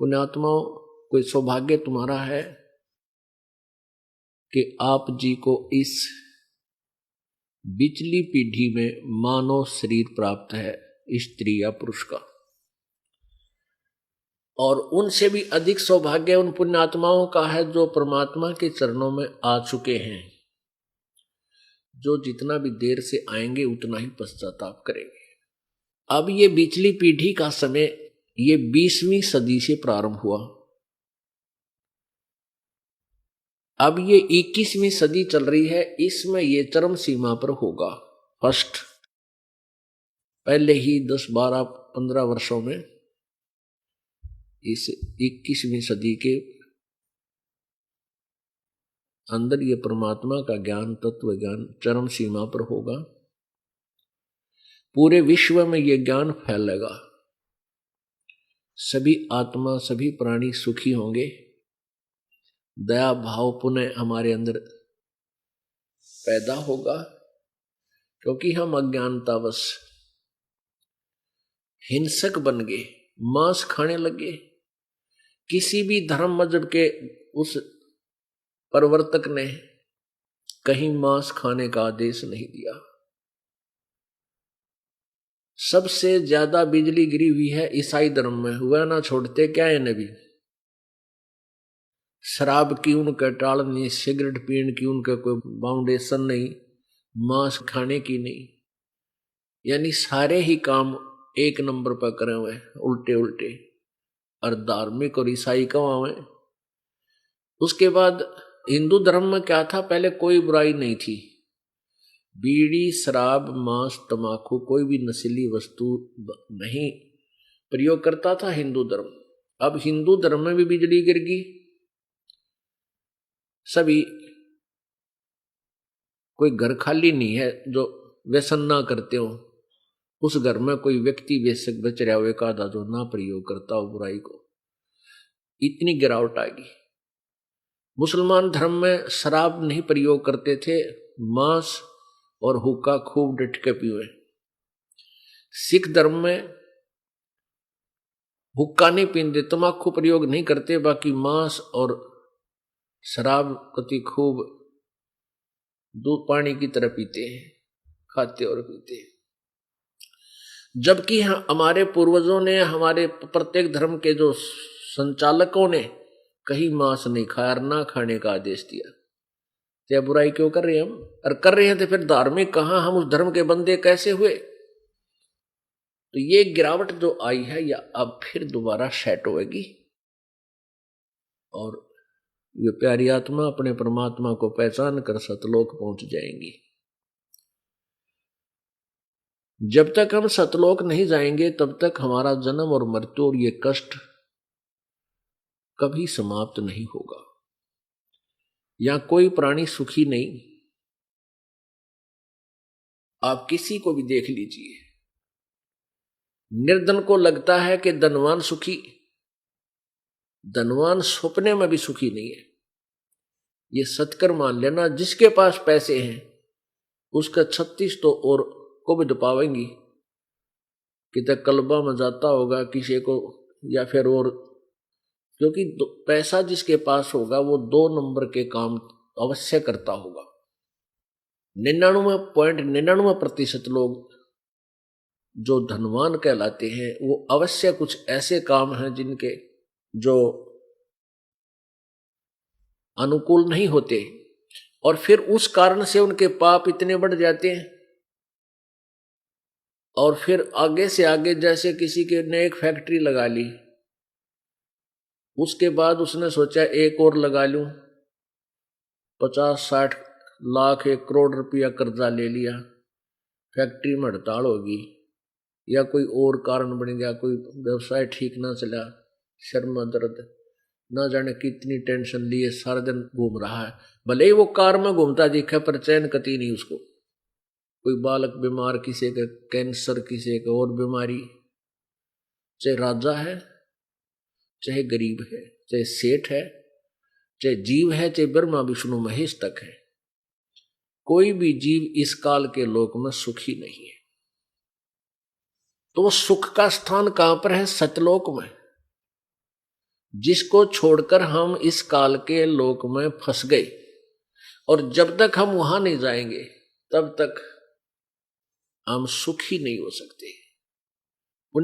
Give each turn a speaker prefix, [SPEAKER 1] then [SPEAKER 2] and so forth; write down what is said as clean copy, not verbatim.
[SPEAKER 1] पुण्यात्माओं, कोई सौभाग्य तुम्हारा है कि आप जी को इस बिचली पीढ़ी में मानव शरीर प्राप्त है, स्त्री या पुरुष का। और उनसे भी अधिक सौभाग्य उन पुण्यात्माओं का है जो परमात्मा के चरणों में आ चुके हैं, जो जितना भी देर से आएंगे उतना ही पश्चाताप करेंगे। अब ये बिचली पीढ़ी का समय ये 20वीं सदी से प्रारंभ हुआ, अब ये 21वीं सदी चल रही है, इसमें ये चरम सीमा पर होगा। फर्स्ट पहले ही 10, 12, 15 वर्षों में इस 21वीं सदी के अंदर ये परमात्मा का ज्ञान, तत्व ज्ञान चरम सीमा पर होगा। पूरे विश्व में ये ज्ञान फैलेगा, सभी आत्मा, सभी प्राणी सुखी होंगे, दया भाव पुनः हमारे अंदर पैदा होगा, क्योंकि हम अज्ञानतावश हिंसक बन गए, मांस खाने लगे। किसी भी धर्म मजहब के उस प्रवर्तक ने कहीं मांस खाने का आदेश नहीं दिया। सबसे ज्यादा बिजली गिरी हुई है ईसाई धर्म में, हुआ ना छोड़ते क्या है नबी। शराब की उनके टाल नहीं, सिगरेट पीने की उनका कोई बाउंडेशन नहीं, मांस खाने की नहीं, यानी सारे ही काम एक नंबर पर करे हुए उल्टे उल्टे, और धार्मिक और ईसाई कमावे। उसके बाद हिंदू धर्म में क्या था, पहले कोई बुराई नहीं थी, बीड़ी, शराब, मांस, तमाकू, कोई भी नशीली वस्तु नहीं प्रयोग करता था हिंदू धर्म। अब हिंदू धर्म में भी बिजली गिर गई, सभी कोई घर खाली नहीं है जो व्यसन ना करते हो, उस घर में कोई व्यक्ति बेशक बच रहा हो एक आधा जो ना प्रयोग करता हो बुराई को। इतनी गिरावट आ गई। मुसलमान धर्म में शराब नहीं प्रयोग करते थे, मांस और हुक्का खूब डट के पीवे। सिख धर्म में हुक्का नहीं पीते, तम्बाकू प्रयोग नहीं करते, बाकी मांस और शराब कति खूब दूध पानी की तरह पीते हैं, खाते और पीते हैं। जबकि हमारे पूर्वजों ने, हमारे प्रत्येक धर्म के जो संचालकों ने कहीं मांस नहीं खाया और ना खाने का आदेश दिया। तो बुराई क्यों कर रहे हैं हम? और कर रहे हैं तो फिर धार्मिक कहां, हम उस धर्म के बंदे कैसे हुए? तो ये गिरावट जो आई है या अब फिर दोबारा सेट होगी, और ये प्यारी आत्मा अपने परमात्मा को पहचान कर सतलोक पहुंच जाएंगी। जब तक हम सतलोक नहीं जाएंगे तब तक हमारा जन्म और मृत्यु और ये कष्ट कभी समाप्त नहीं होगा। या कोई प्राणी सुखी नहीं, आप किसी को भी देख लीजिए, निर्धन को लगता है कि धनवान सुखी, धनवान सपने में भी सुखी नहीं है। ये सत्कर मान लेना, जिसके पास पैसे हैं उसका 36 तो और कुबद पावेंगी, कितने कल्बा में जाता होगा किसी को, या फिर और, क्योंकि पैसा जिसके पास होगा वो 2 नंबर के काम अवश्य करता होगा। 99.99% लोग जो धनवान कहलाते हैं वो अवश्य कुछ ऐसे काम हैं जिनके जो अनुकूल नहीं होते, और फिर उस कारण से उनके पाप इतने बढ़ जाते हैं। और फिर आगे से आगे, जैसे किसी के ने एक फैक्ट्री लगा ली, उसके बाद उसने सोचा एक और लगा लूं, 50-60 लाख 1 करोड़ रुपया कर्जा ले लिया, फैक्ट्री में हड़ताल होगी या कोई और कारण बन गया, कोई व्यवसाय ठीक ना चला, शर्म दर्द, ना जाने कितनी टेंशन लिए सारा दिन घूम रहा है। भले ही वो कार में घूमता दिखे पर चैन कती नहीं उसको। कोई बालक बीमार, किसी का कैंसर, किसी का और बीमारी, चाहे राजा है चाहे गरीब है, चाहे सेठ है, चाहे जीव है, चाहे ब्रह्मा विष्णु महेश तक है, कोई भी जीव इस काल के लोक में सुखी नहीं है। तो सुख का स्थान कहां पर है? सतलोक में। जिसको छोड़कर हम इस काल के लोक में फंस गए, और जब तक हम वहां नहीं जाएंगे तब तक हम सुखी नहीं हो सकते।